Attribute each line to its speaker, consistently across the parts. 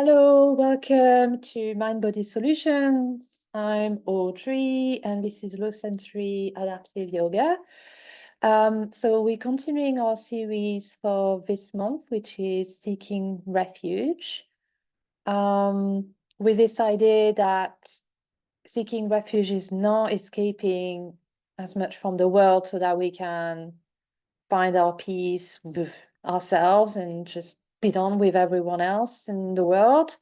Speaker 1: Hello, welcome to Mind Body Solutions. I'm Audrey, and this is Low Sensory Adaptive Yoga. So we're continuing our series for this month, which is Seeking Refuge. With this idea that seeking refuge is not escaping as much from the world so that we can find our peace with ourselves and just be done with everyone else in the world.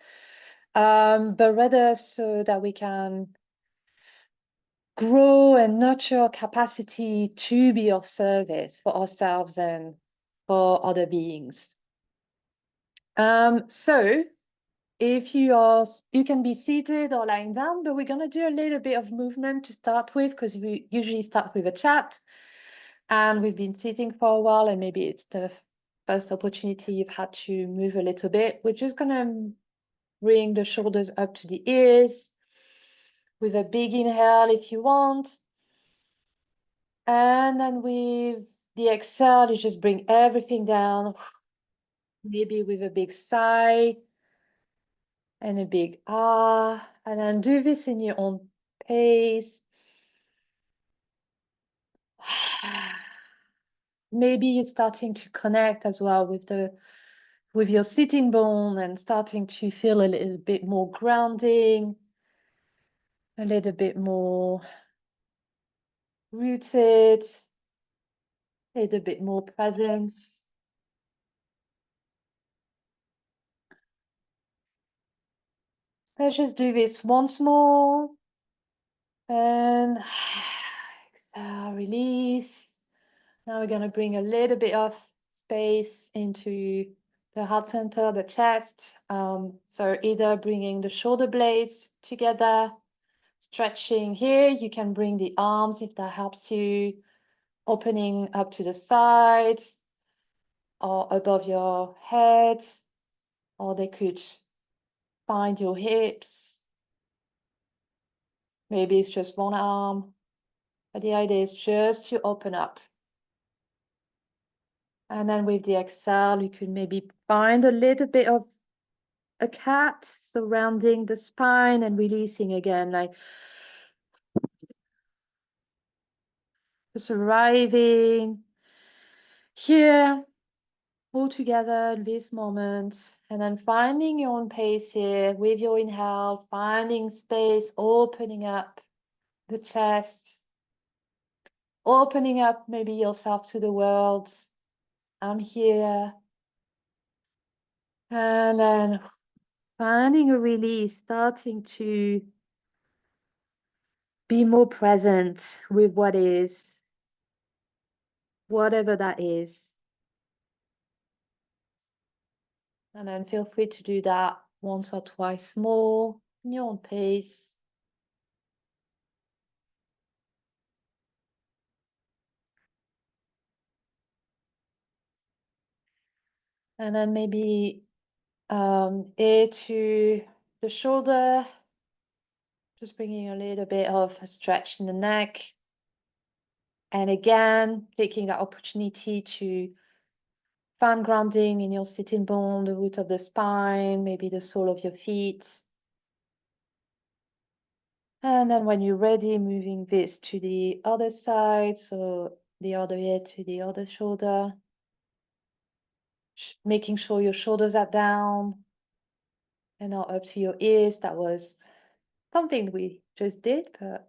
Speaker 1: But rather so that we can grow and nurture our capacity to be of service for ourselves and for other beings. So if you can be seated or lying down, but we're going to do a little bit of movement to start with, because we usually start with a chat, and we've been sitting for a while, and maybe it's the first opportunity you've had to move a little bit. We're just going to bring the shoulders up to the ears with a big inhale if you want. And then with the exhale, you just bring everything down, maybe with a big sigh and a big ah. And then do this in your own pace. Maybe you're starting to connect as well with your sitting bone and starting to feel a little bit more grounding, a little bit more rooted, a little bit more presence. Let's just do this once more. And exhale, release. Now we're going to bring a little bit of space into the heart center, the chest. So either bringing the shoulder blades together, stretching here. You can bring the arms if that helps you, opening up to the sides or above your head, or they could find your hips. Maybe it's just one arm, but the idea is just to open up. And then with the exhale, you could maybe find a little bit of a cat surrounding the spine and releasing again, like just arriving here all together in this moment. And then finding your own pace here with your inhale, finding space, opening up the chest, opening up maybe yourself to the world. I'm here. And then finding a release, starting to be more present with what is, whatever that is. And then feel free to do that once or twice more in your own pace. And then maybe ear to the shoulder, just bringing a little bit of a stretch in the neck. And again, taking that opportunity to find grounding in your sitting bone, the root of the spine, maybe the sole of your feet. And then when you're ready, moving this to the other side, so the other ear to the other shoulder. Making sure your shoulders are down and not up to your ears. That was something we just did, but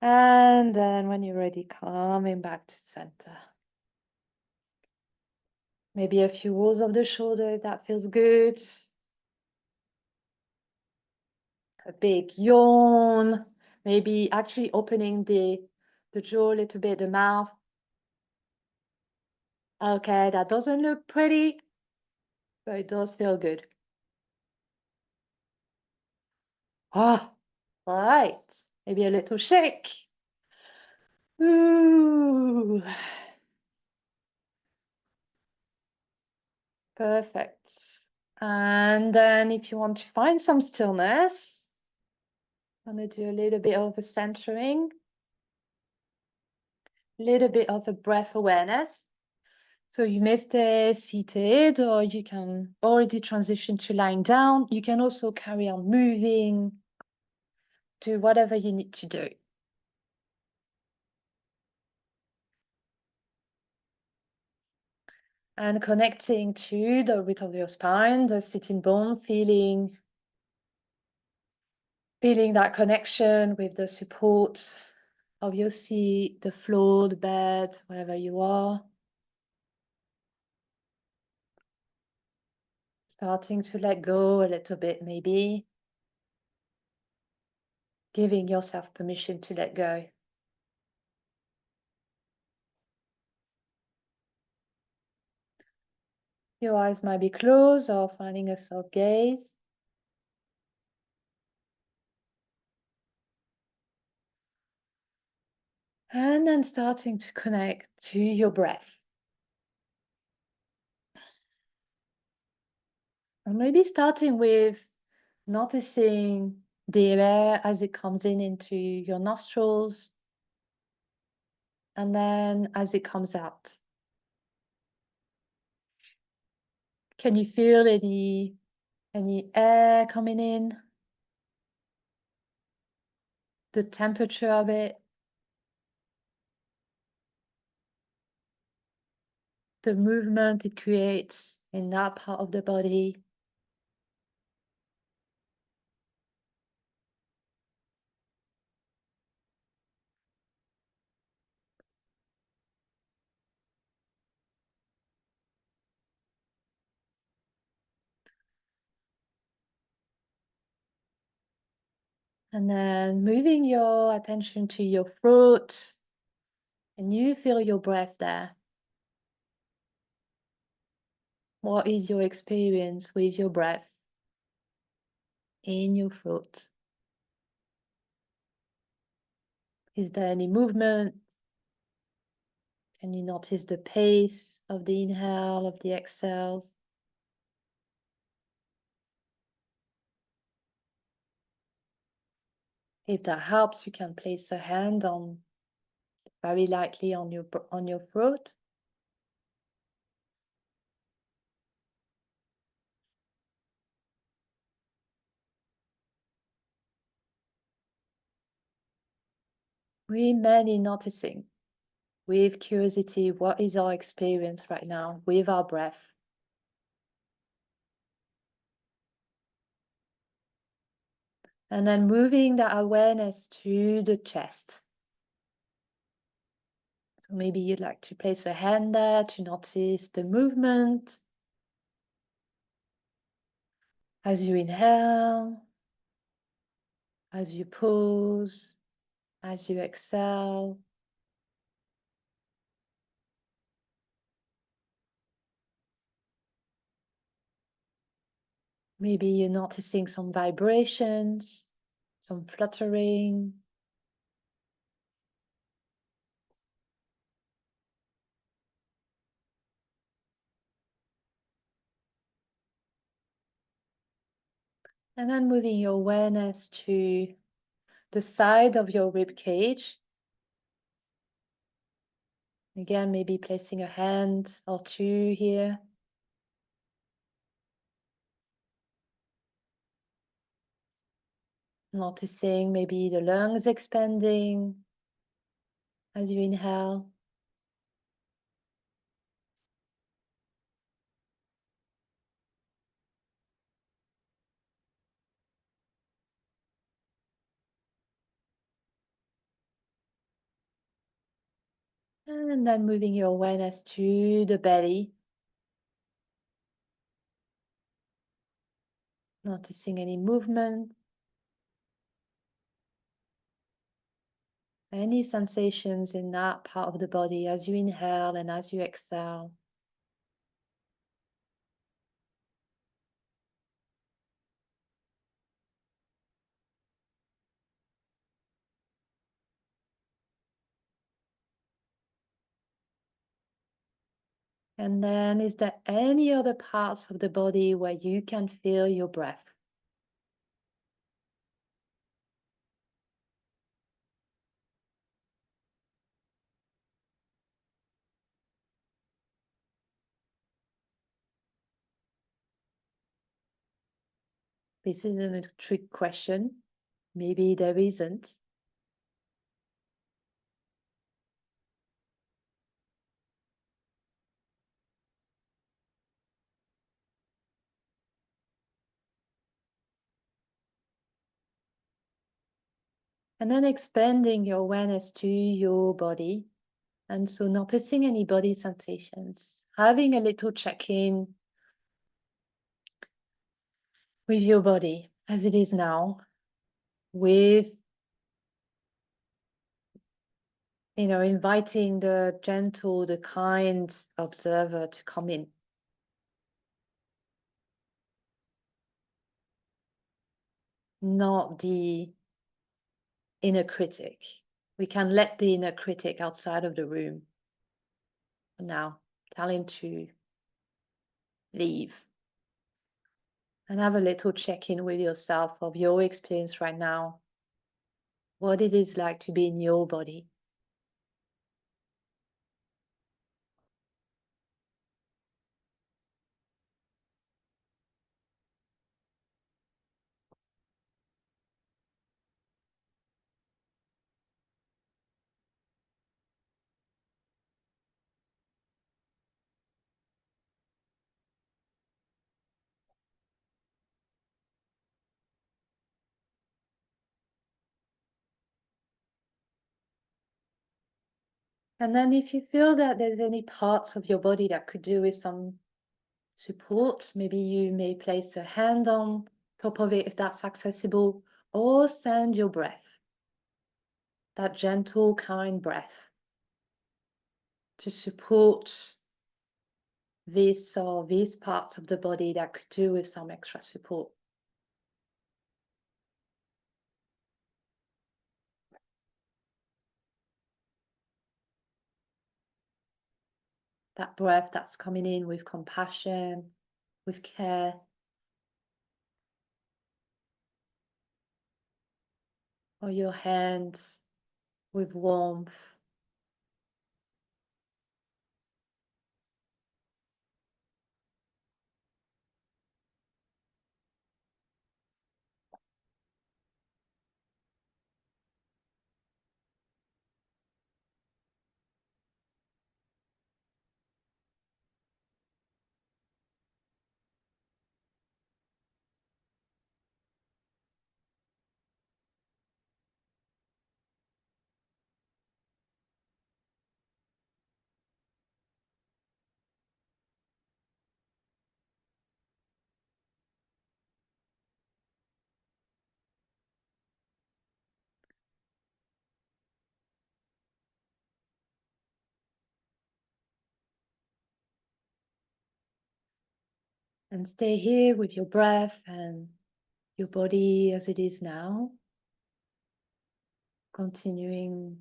Speaker 1: and then when you're ready, coming back to center. Maybe a few rolls of the shoulder if that feels good. A big yawn. Maybe actually opening the jaw a little bit, the mouth. Okay, that doesn't look pretty, but it does feel good. Ah, all right. Maybe a little shake. Ooh. Perfect. And then if you want to find some stillness, I'm going to do a little bit of a centering, a little bit of a breath awareness. So you may stay seated, or you can already transition to lying down. You can also carry on moving, do whatever you need to do. And connecting to the root of your spine, the sitting bone, feeling that connection with the support of your seat, the floor, the bed, wherever you are. Starting to let go a little bit, maybe. Giving yourself permission to let go. Your eyes might be closed or finding a soft gaze. And then starting to connect to your breath. And maybe starting with noticing the air as it comes in into your nostrils, and then as it comes out. Can you feel any air coming in? The temperature of it? The movement it creates in that part of the body? And then moving your attention to your throat, and you feel your breath there. What is your experience with your breath in your throat? Is there any movement? Can you notice the pace of the inhale, of the exhales? If that helps, you can place a hand on very lightly on your throat. Really noticing with curiosity, what is our experience right now with our breath? And then moving that awareness to the chest. So maybe you'd like to place a hand there to notice the movement as you inhale, as you pause, as you exhale. Maybe you're noticing some vibrations, some fluttering. And then moving your awareness to the side of your rib cage. Again, maybe placing a hand or two here. Noticing maybe the lungs expanding as you inhale. And then moving your awareness to the belly. Noticing any movement, any sensations in that part of the body as you inhale and as you exhale. And then, is there any other parts of the body where you can feel your breath? This isn't a trick question. Maybe there isn't. And then expanding your awareness to your body. And so noticing any body sensations, having a little check-in with your body as it is now, with, inviting the gentle, the kind observer to come in. Not the inner critic. We can let the inner critic outside of the room for now. Tell him to leave. And have a little check-in with yourself of your experience right now. What it is like to be in your body. And then if you feel that there's any parts of your body that could do with some support, maybe you may place a hand on top of it if that's accessible, or send your breath, that gentle, kind breath, to support this or these parts of the body that could do with some extra support. That breath that's coming in with compassion, with care. Or your hands with warmth. And stay here with your breath and your body as it is now. Continuing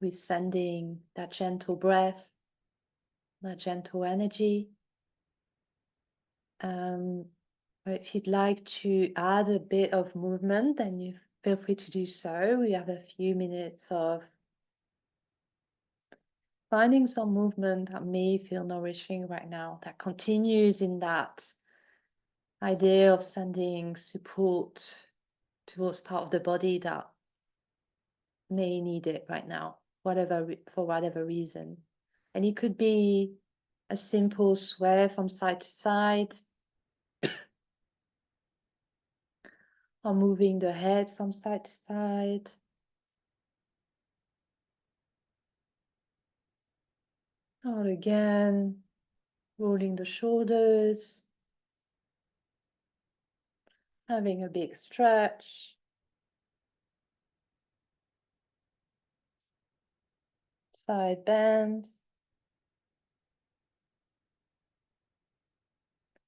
Speaker 1: with sending that gentle breath, that gentle energy. But if you'd like to add a bit of movement, then you feel free to do so. We have a few minutes of finding some movement that may feel nourishing right now, that continues in that idea of sending support towards part of the body that may need it right now, for whatever reason. And it could be a simple sway from side to side, or moving the head from side to side. Or again, rolling the shoulders, having a big stretch. Side bends.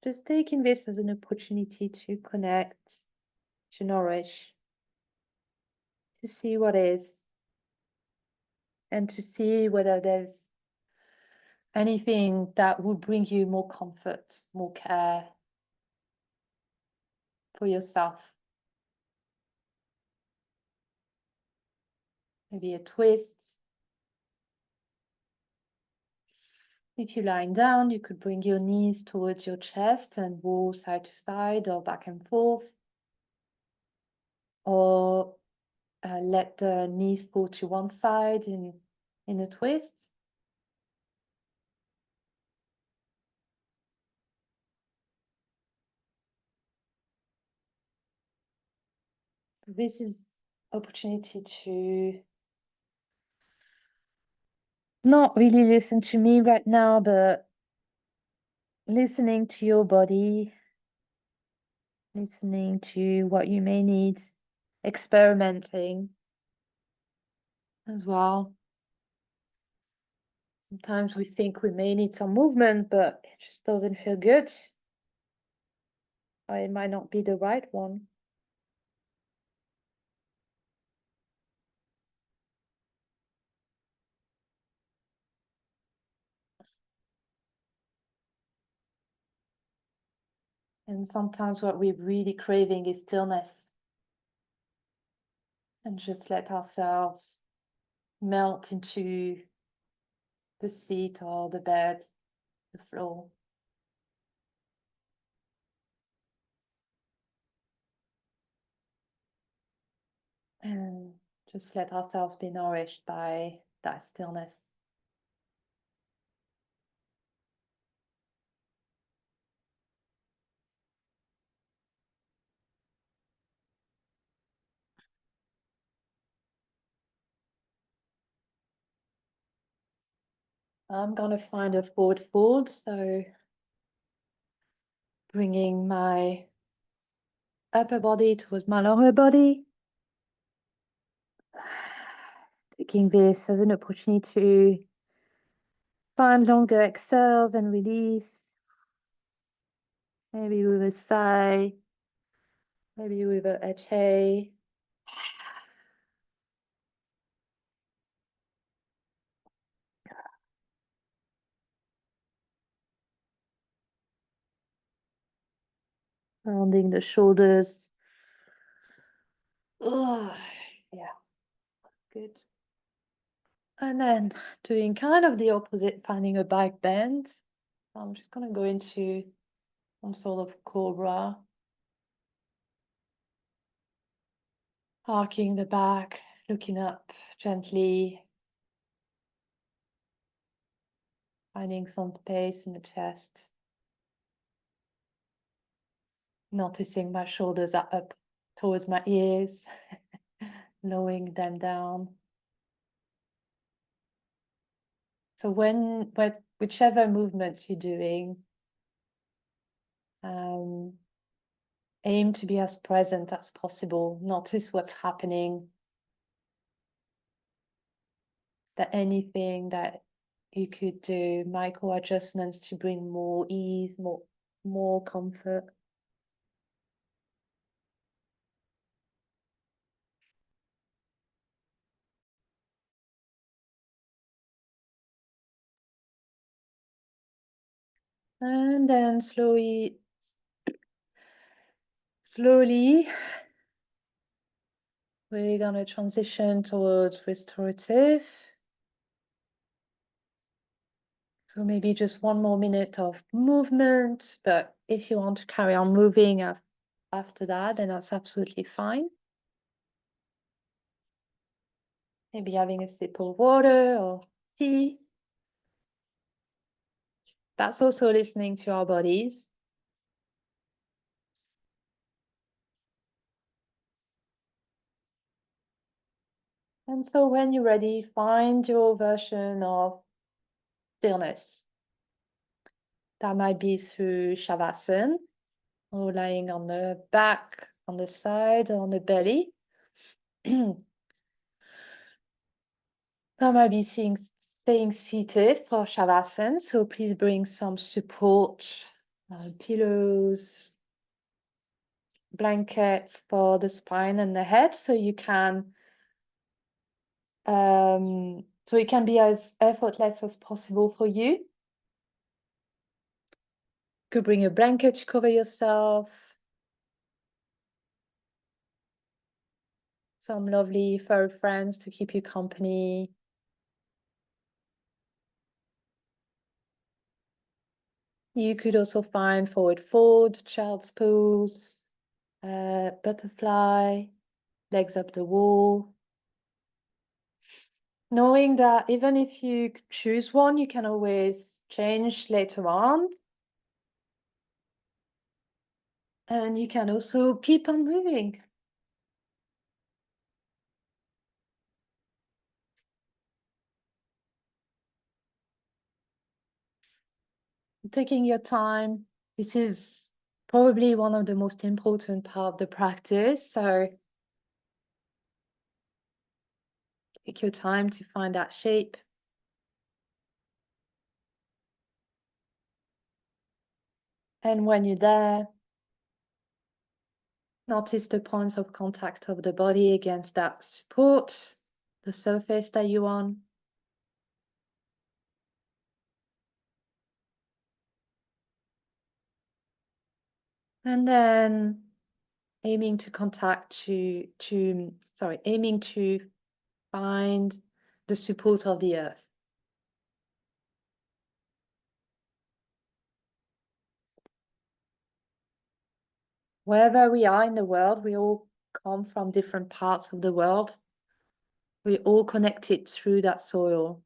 Speaker 1: Just taking this as an opportunity to connect, to nourish, to see what is, and to see whether there's anything that would bring you more comfort, more care for yourself. Maybe a twist. If you're lying down, you could bring your knees towards your chest and roll side to side or back and forth. or let the knees pull to one side in a twist. This is opportunity to not really listen to me right now, but listening to your body, listening to what you may need, experimenting as well. Sometimes we think we may need some movement, but it just doesn't feel good. Or it might not be the right one. And sometimes what we're really craving is stillness. And just let ourselves melt into the seat or the bed, the floor. And just let ourselves be nourished by that stillness. I'm going to find a forward fold, so bringing my upper body towards my lower body. Taking this as an opportunity to find longer exhales and release. Maybe with a sigh, maybe with a exhale. Rounding the shoulders. Oh, yeah, good. And then doing kind of the opposite, finding a back bend. I'm just going to go into some sort of cobra. Arcing the back, looking up gently. Finding some space in the chest. Noticing my shoulders are up towards my ears. Lowering them down. So whichever movements you're doing, aim to be as present as possible. Notice what's happening. That anything that you could do, micro adjustments to bring more ease, more comfort. And then slowly, we're gonna transition towards restorative. So maybe just one more minute of movement, but if you want to carry on moving after that, then that's absolutely fine. Maybe having a sip of water or tea. That's also listening to our bodies. And so when you're ready, find your version of stillness. That might be through Shavasana, or lying on the back, on the side, or on the belly. That might be staying seated for Shavasana. So please bring some support, pillows, blankets for the spine and the head, so you can so it can be as effortless as possible for you. Could bring a blanket to cover yourself, some lovely furry friends to keep you company. You could also find forward fold, child's pose, butterfly. legs up the wall. Knowing that even if you choose one, you can always change later on. And you can also keep on moving. Taking your time. This is probably one of the most important part of the practice. So take your time to find that shape. And when you're there, notice the points of contact of the body against that support, the surface that you're on. And then aiming to find the support of the earth. Wherever we are in the world, we all come from different parts of the world. We're all connected through that soil,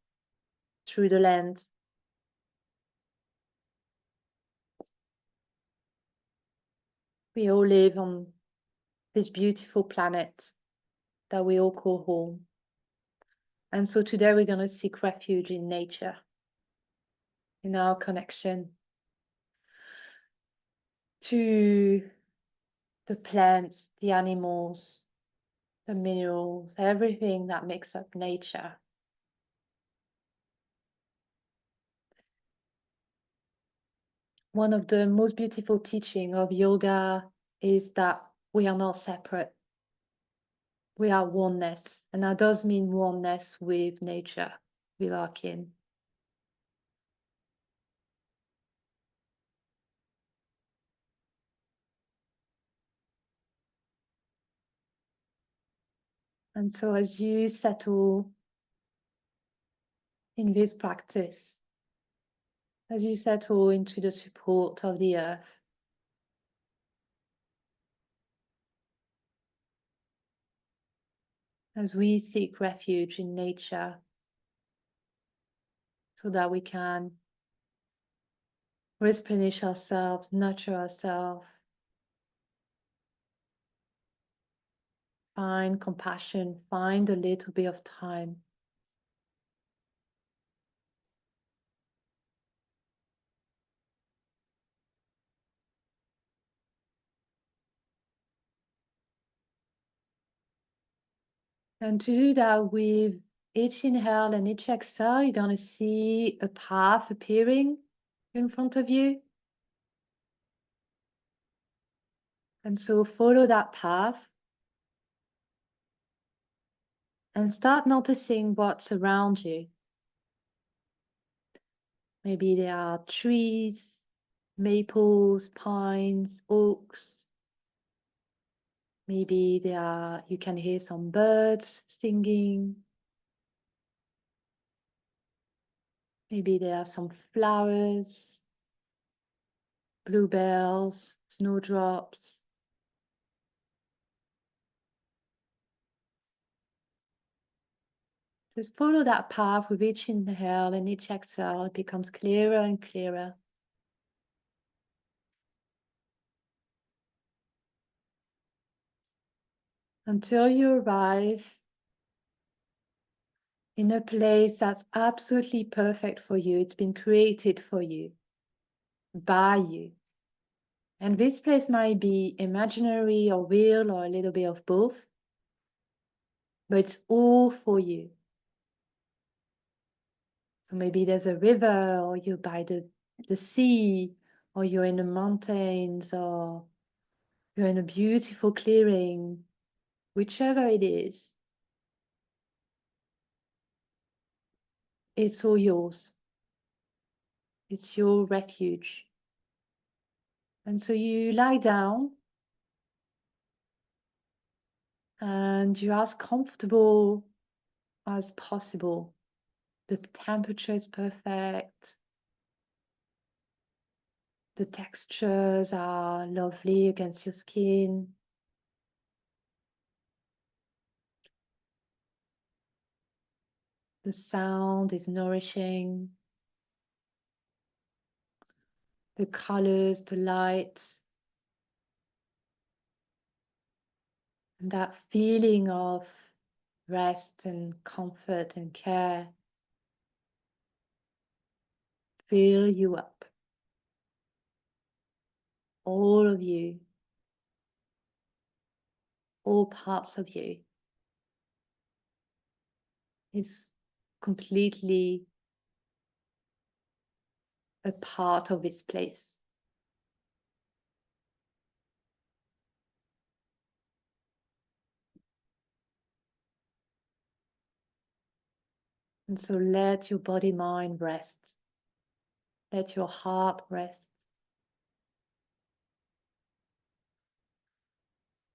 Speaker 1: through the land. We all live on this beautiful planet that we all call home. And so today we're going to seek refuge in nature, in our connection to the plants, the animals, the minerals, everything that makes up nature. One of the most beautiful teachings of yoga is that we are not separate. We are oneness, and that does mean oneness with nature, with our kin. And so as you settle in this practice, as you settle into the support of the earth, as we seek refuge in nature so that we can replenish ourselves, nurture ourselves, find compassion, find a little bit of time. And to do that with each inhale and each exhale, you're going to see a path appearing in front of you. And so follow that path and start noticing what's around you. Maybe there are trees, maples, pines, oaks. Maybe you can hear some birds singing. Maybe there are some flowers, bluebells, snowdrops. Just follow that path with each inhale and each exhale. It becomes clearer and clearer. Until you arrive in a place that's absolutely perfect for you. It's been created for you, by you. And this place might be imaginary or real or a little bit of both, but it's all for you. So maybe there's a river, or you're by the sea, or you're in the mountains, or you're in a beautiful clearing, whichever it is, it's all yours. It's your refuge. And so you lie down and you're as comfortable as possible. The temperature is perfect. The textures are lovely against your skin. The sound is nourishing. The colors, the lights, and that feeling of rest and comfort and care fill you up. All of you, all parts of you is completely a part of this place. And so let your body mind rest. Let your heart rest.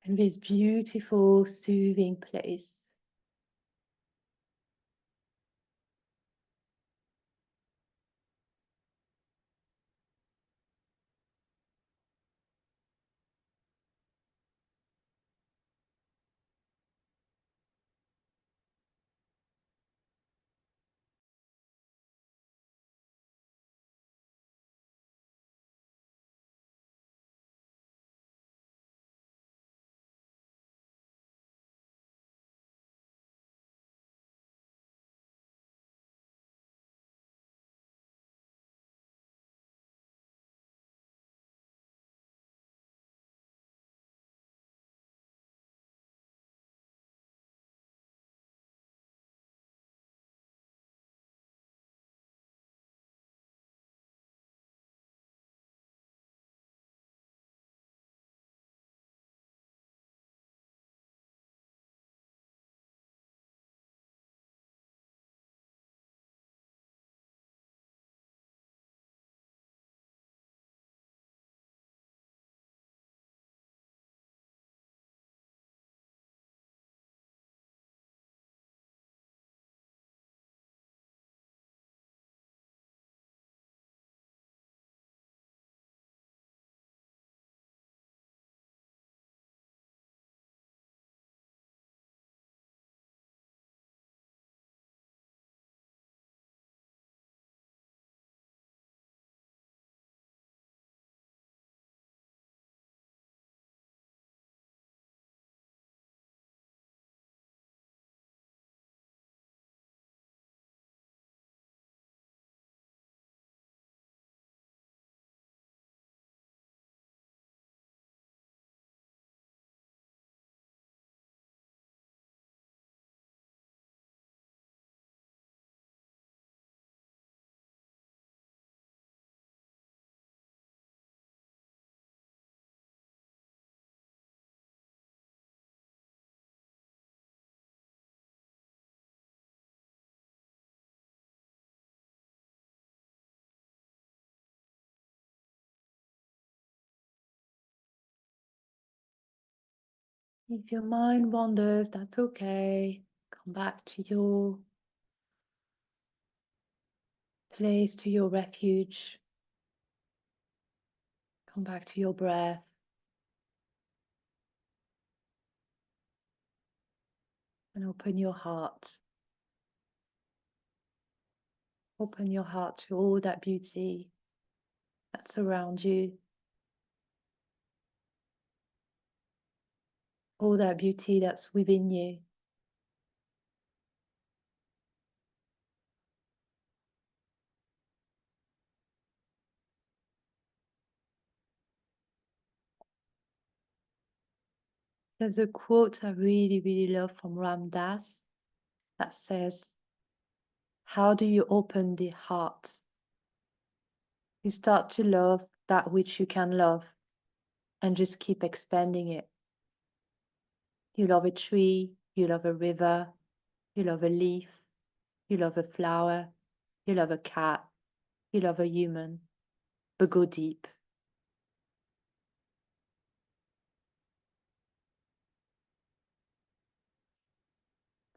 Speaker 1: In this beautiful, soothing place. If your mind wanders, that's okay. Come back to your place, to your refuge. Come back to your breath. And open your heart. Open your heart to all that beauty that's around you. All that beauty that's within you. There's a quote I really, really love from Ram Dass that says, how do you open the heart? You start to love that which you can love and just keep expanding it. You love a tree, you love a river, you love a leaf, you love a flower, you love a cat, you love a human, but go deep.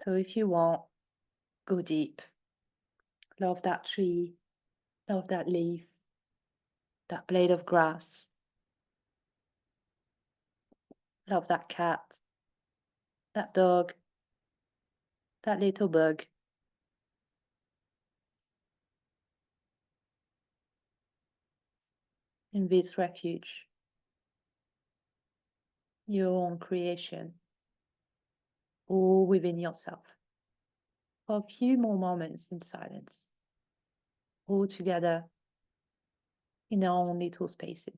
Speaker 1: So if you want, go deep. Love that tree, love that leaf, that blade of grass. Love that cat, that dog, that little bug. in this refuge, your own creation, all within yourself, for a few more moments in silence, all together in our own little spaces.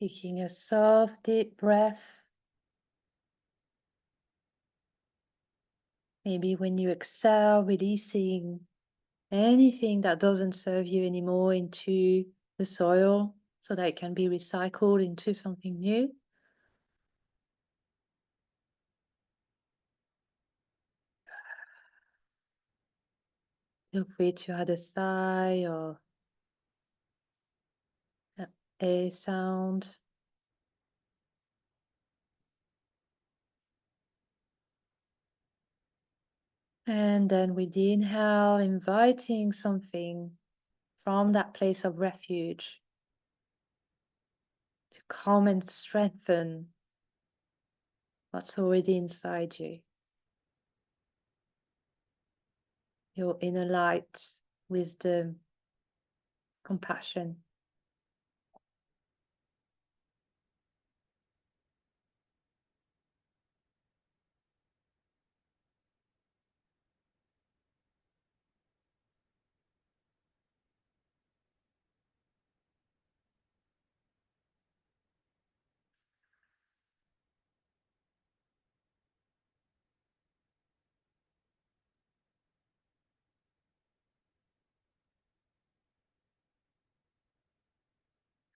Speaker 1: Taking a soft, deep breath. Maybe when you exhale, releasing anything that doesn't serve you anymore into the soil so that it can be recycled into something new. Feel free to add a sigh or a sound. And then with the inhale, inviting something from that place of refuge to come and strengthen what's already inside you. Your inner light, wisdom, compassion.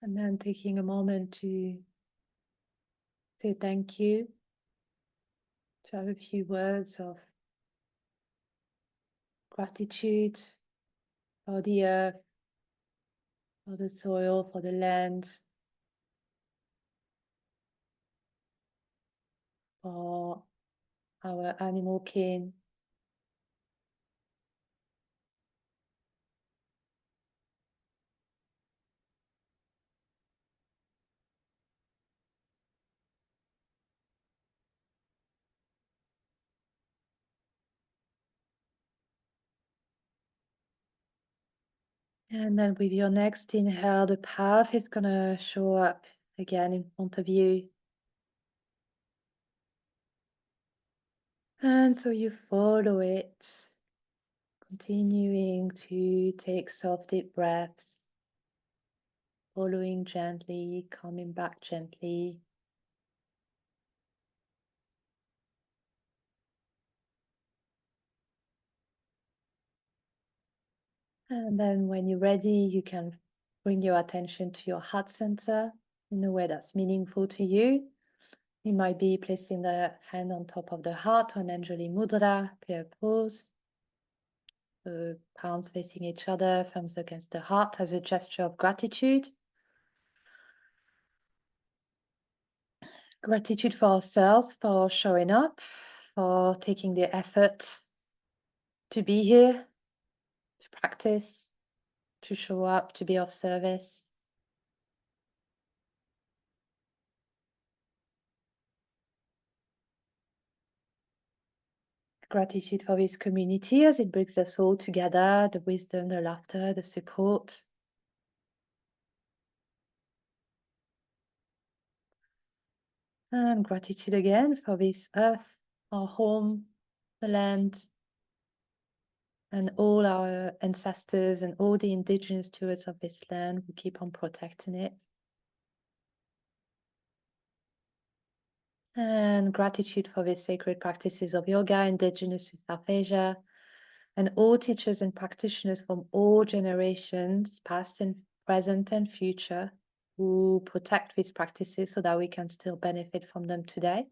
Speaker 1: And then taking a moment to say thank you, to have a few words of gratitude for the earth, for the soil, for the land, for our animal kin. And then with your next inhale, the path is going to show up again in front of you. And so you follow it, continuing to take soft deep breaths, following gently, coming back gently. And then when you're ready, you can bring your attention to your heart center in a way that's meaningful to you. You might be placing the hand on top of the heart on Anjali Mudra, pear pose. The palms facing each other, thumbs against the heart as a gesture of gratitude. Gratitude for ourselves, for showing up, for taking the effort to be here, to practice, to show up, to be of service. Gratitude for this community as it brings us all together, the wisdom, the laughter, the support. And gratitude again for this earth, our home, the land, and all our ancestors and all the indigenous stewards of this land who keep on protecting it. And gratitude for the sacred practices of yoga indigenous to South Asia, and all teachers and practitioners from all generations, past and present and future, who protect these practices so that we can still benefit from them today.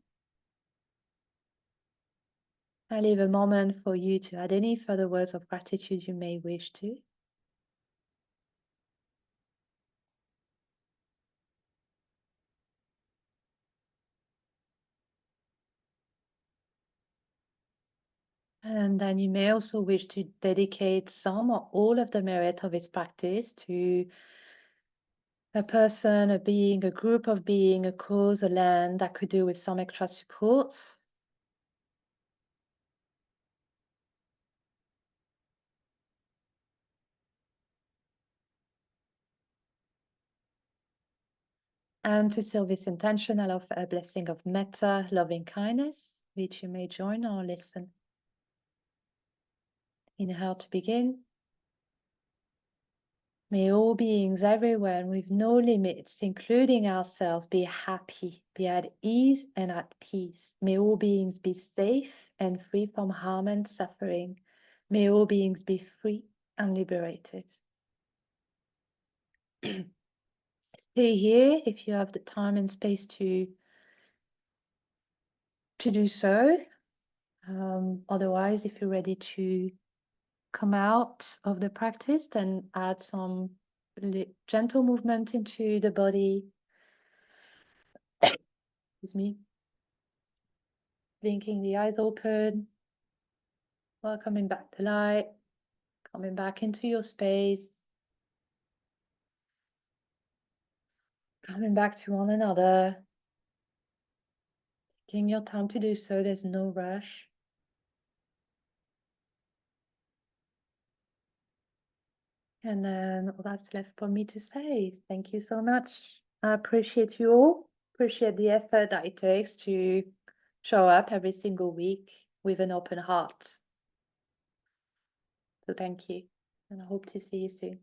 Speaker 1: I leave a moment for you to add any further words of gratitude you may wish to. And then you may also wish to dedicate some or all of the merit of this practice to a person, a being, a group of being, a cause, a land that could do with some extra support. And to seal this intention, I'll offer a blessing of Metta, loving kindness, which you may join or listen. Inhale to begin. May all beings everywhere and with no limits, including ourselves, be happy, be at ease and at peace. May all beings be safe and free from harm and suffering. May all beings be free and liberated. Stay here if you have the time and space to do so. Otherwise, if you're ready to come out of the practice, then add some gentle movement into the body. Excuse me. Blinking the eyes open. Welcoming back the light. Coming back into your space. Coming back to one another. Taking your time to do so. There's no rush. And then all that's left for me to say is thank you so much. I appreciate you all. Appreciate the effort that it takes to show up every single week with an open heart. So thank you, and I hope to see you soon.